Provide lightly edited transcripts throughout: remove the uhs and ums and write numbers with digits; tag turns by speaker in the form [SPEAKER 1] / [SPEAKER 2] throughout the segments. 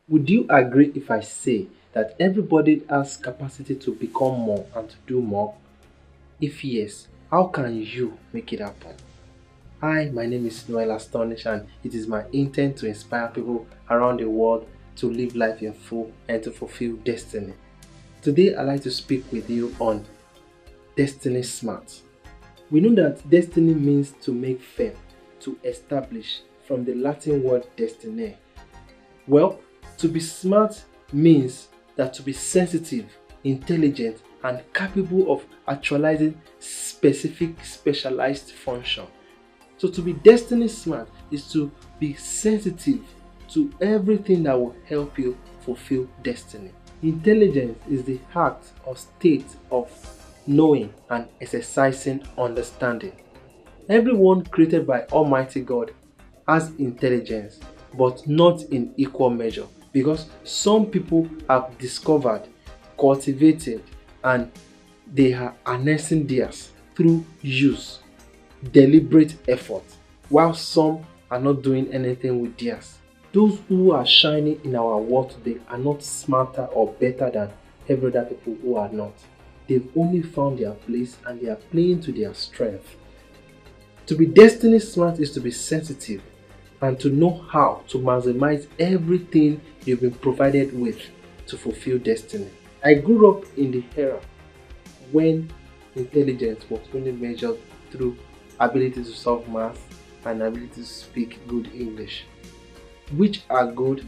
[SPEAKER 1] Would you agree if I say that everybody has capacity to become more and to do more? If yes, how can you make it happen? Hi, my name is Nuel Astonish, and it is my intent to inspire people around the world to live life in full and to fulfill destiny. Today I'd like to speak with you on Destiny Smart. We know that destiny means to make firm, to establish, from the Latin word destinare. Well, to be smart means that to be sensitive, intelligent, and capable of actualizing specific specialized function. So to be destiny smart is to be sensitive to everything that will help you fulfill destiny. Intelligence is the act or state of knowing and exercising understanding. Everyone created by Almighty God has intelligence, but not in equal measure, because some people have discovered, cultivated, and they are harnessing theirs through use, deliberate effort, while some are not doing anything with theirs. Those who are shining in our world today are not smarter or better than every other people who are not. They've only found their place and they are playing to their strength. To be destiny smart is to be sensitive and to know how to maximize everything you've been provided with to fulfill destiny. I grew up in the era when intelligence was only measured through ability to solve math and ability to speak good English, which are good,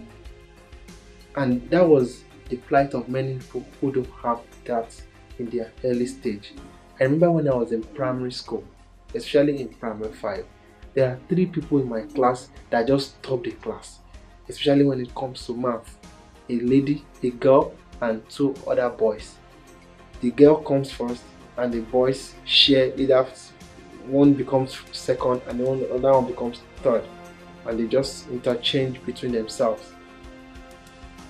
[SPEAKER 1] and that was the plight of many people who don't have that in their early stage. I remember when I was in primary school, especially in primary 5, there are 3 people in my class that just top the class, especially when it comes to math. A lady, a girl, and 2 other boys. The girl comes first and the boys share, either one becomes second and the other one becomes third, and they just interchange between themselves.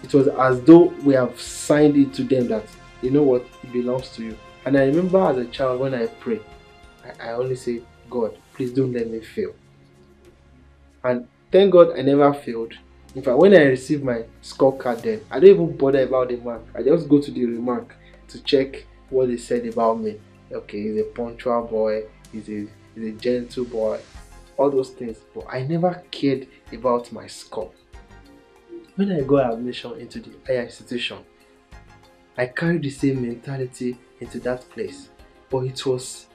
[SPEAKER 1] It was as though we have signed it to them that, you know what, it belongs to you. And I remember as a child when I pray, I only say, God, please don't let me fail. And thank God I never failed. In fact, when I received my scorecard then, I don't even bother about the mark. I just go to the remark to check what they said about me. Okay, he's a punctual boy, he's a gentle boy, all those things. But I never cared about my score. When I got admission into the higher institution, I carried the same mentality into that place. But it was,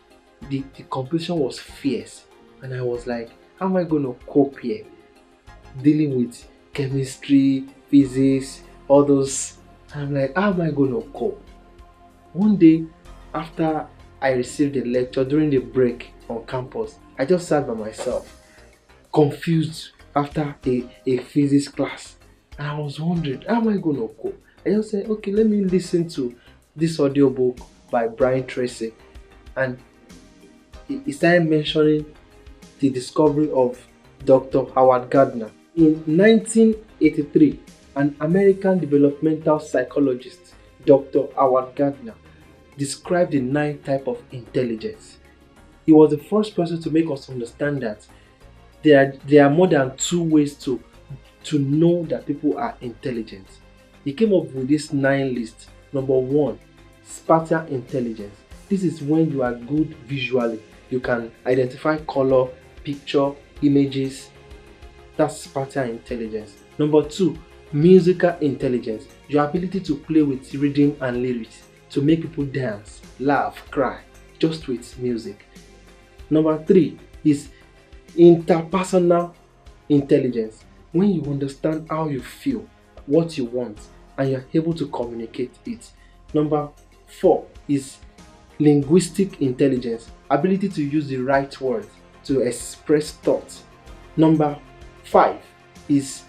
[SPEAKER 1] the competition was fierce. And I was like, how am I going to cope here? Dealing with chemistry, physics, all those. I'm like, how am I going to cope? One day, after I received a lecture during the break on campus, I just sat by myself, confused after a physics class. And I was wondering, how am I going to cope? I just said, okay, let me listen to this audiobook by Brian Tracy. And he started mentioning the discovery of Dr. Howard Gardner. In 1983, an American developmental psychologist, Dr. Howard Gardner, described the 9 types of intelligence. He was the first person to make us understand that there are more than 2 ways to know that people are intelligent. He came up with this 9 list. Number 1, spatial intelligence. This is when you are good visually. You can identify color, picture, images. That's spatial intelligence. Number 2, musical intelligence. Your ability to play with rhythm and lyrics, to make people dance, laugh, cry, just with music. Number 3 is interpersonal intelligence. When you understand how you feel, what you want, and you're able to communicate it. Number 4 is linguistic intelligence. Ability to use the right words to express thoughts. Number 5 is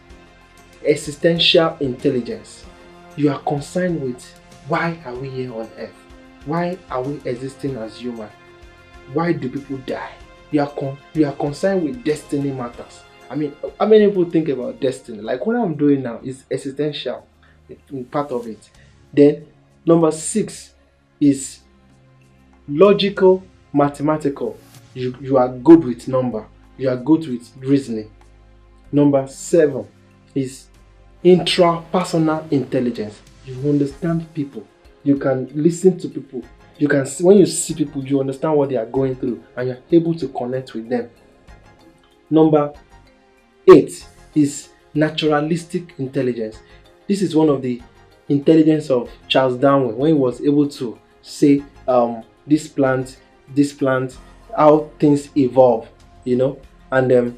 [SPEAKER 1] existential intelligence. You are concerned with, why are we here on earth? Why are we existing as human? Why do people die? You are concerned with destiny matters. I mean, how many people think about destiny? Like what I'm doing now is existential, part of it. Then number 6 is logical, mathematical. You are good with number. You are good with reasoning. Number 7 is Intra-personal intelligence. You understand people. You can listen to people. You can see, when you see people, you understand what they are going through and you're able to connect with them. Number 8 is naturalistic intelligence. This is one of the intelligence of Charles Darwin, when he was able to say this plant, how things evolve, And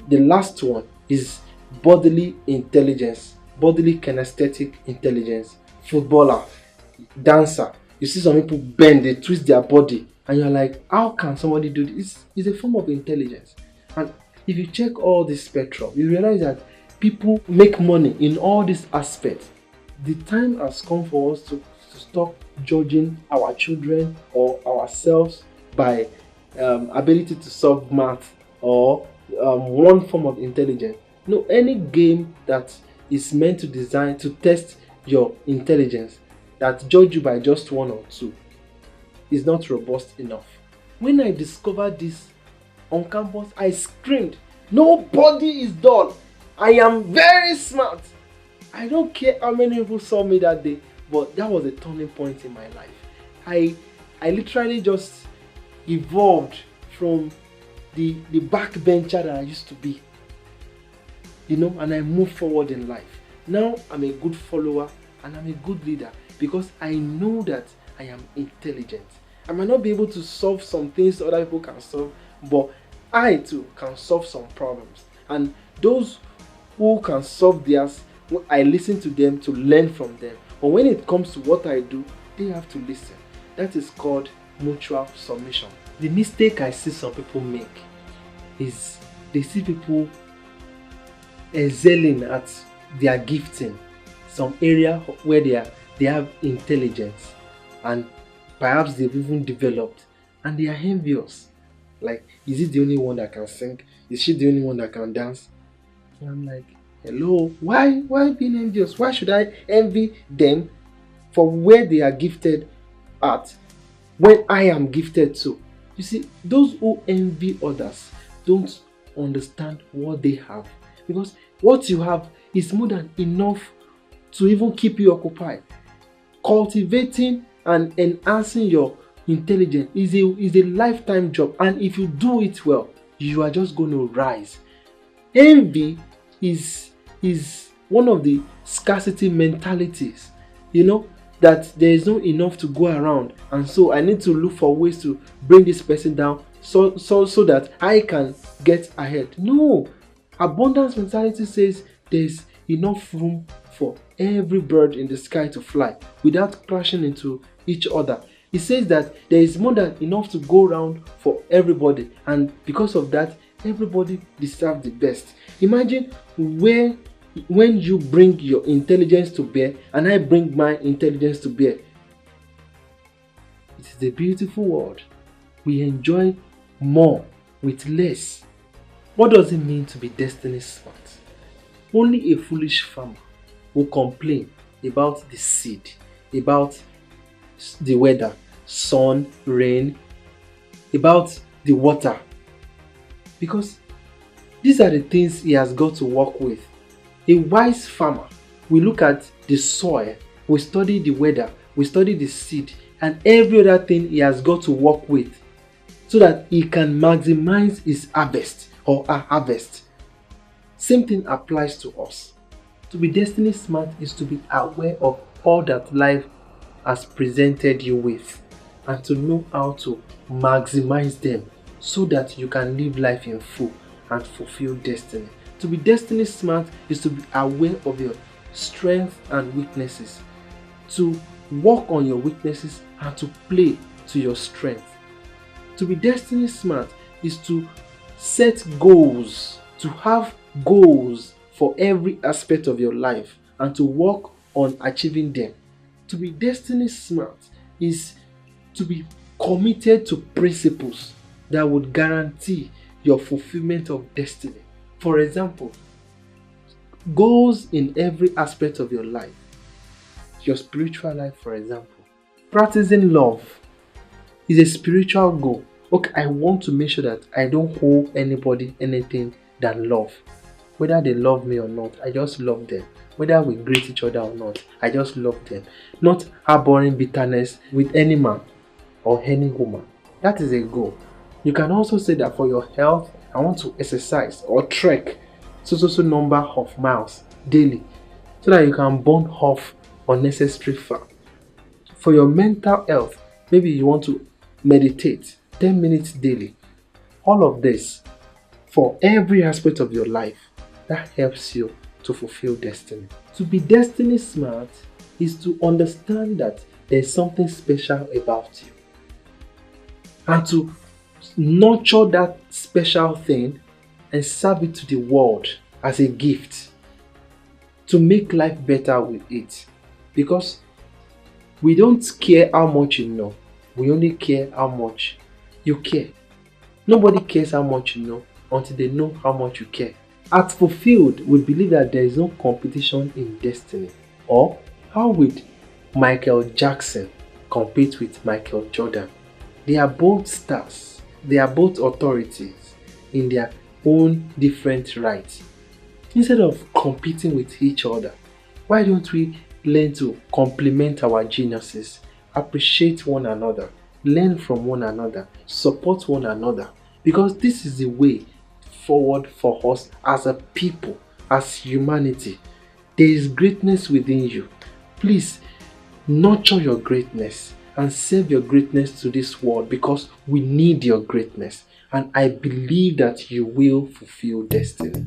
[SPEAKER 1] the last one is bodily intelligence, bodily-kinesthetic intelligence. Footballer, dancer. You see some people bend, they twist their body, and you're like, how can somebody do this? It's a form of intelligence. And if you check all this spectrum, you realize that people make money in all these aspects. The time has come for us to stop judging our children or ourselves by ability to solve math or one form of intelligence. No, any game that is meant to design to test your intelligence, that judge you by just 1 or 2, is not robust enough. When I discovered this on campus, I screamed, nobody is dull. I am very smart. I don't care how many people saw me that day, but that was a turning point in my life. I literally just evolved from the backbencher that I used to be, and I moved forward in life. Now I'm a good follower and I'm a good leader because I know that I am intelligent. I might not be able to solve some things other people can solve, but I too can solve some problems. And those who can solve theirs, I listen to them to learn from them. But when it comes to what I do, they have to listen. That is called mutual submission. The mistake I see some people make is they see people excelling at their gifting, some area where they have intelligence and perhaps they've even developed, and they are envious. Like, is he the only one that can sing? Is she the only one that can dance? And I'm like, hello, why being envious? Why should I envy them for where they are gifted at when I am gifted too? You see, those who envy others don't understand what they have, because what you have is more than enough to even keep you occupied. Cultivating and enhancing your intelligence is a lifetime job, and if you do it well, you are just going to rise. Envy is one of the scarcity mentalities, that there is not enough to go around, and so I need to look for ways to bring this person down so that I can get ahead. No, abundance mentality says there's enough room for every bird in the sky to fly without crashing into each other. It says that there is more than enough to go around for everybody, and because of that, everybody deserves the best. Imagine when you bring your intelligence to bear and I bring my intelligence to bear. It is a beautiful world. We enjoy more with less. What does it mean to be destiny smart? Only a foolish farmer will complain about the seed, about the weather, sun, rain, about the water, because these are the things he has got to work with. A wise farmer will look at the soil, will study the weather, will study the seed, and every other thing he has got to work with so that he can maximize his harvest or her harvest. Same thing applies to us. To be destiny smart is to be aware of all that life has presented you with and to know how to maximize them so that you can live life in full and fulfill destiny. To be destiny smart is to be aware of your strengths and weaknesses, to work on your weaknesses and to play to your strength. To be destiny smart is to set goals, to have goals for every aspect of your life and to work on achieving them. To be destiny smart is to be committed to principles that would guarantee your fulfillment of destiny. For example, goals in every aspect of your life. Your spiritual life, for example. Practicing love is a spiritual goal. Okay, I want to make sure that I don't owe anybody anything than love. Whether they love me or not, I just love them. Whether we greet each other or not, I just love them. Not harboring bitterness with any man or any woman. That is a goal. You can also say that for your health, I want to exercise or trek so number of miles daily so that you can burn off unnecessary fat. For your mental health, maybe you want to meditate 10 minutes daily. All of this, for every aspect of your life, that helps you to fulfill destiny. To be destiny smart is to understand that there's something special about you and to nurture that special thing and serve it to the world as a gift to make life better with it. Because we don't care how much you know, we only care how much you care. Nobody cares how much you know until they know how much you care. At Fulfilled, we believe that there is no competition in destiny. Or how would Michael Jackson compete with Michael Jordan? They are both stars. They are both authorities in their own different rights. Instead of competing with each other, why don't we learn to complement our geniuses, appreciate one another, learn from one another, support one another? Because this is the way forward for us as a people, as humanity. There is greatness within you. Please nurture your greatness and serve your greatness to this world, because we need your greatness, and I believe that you will fulfill destiny.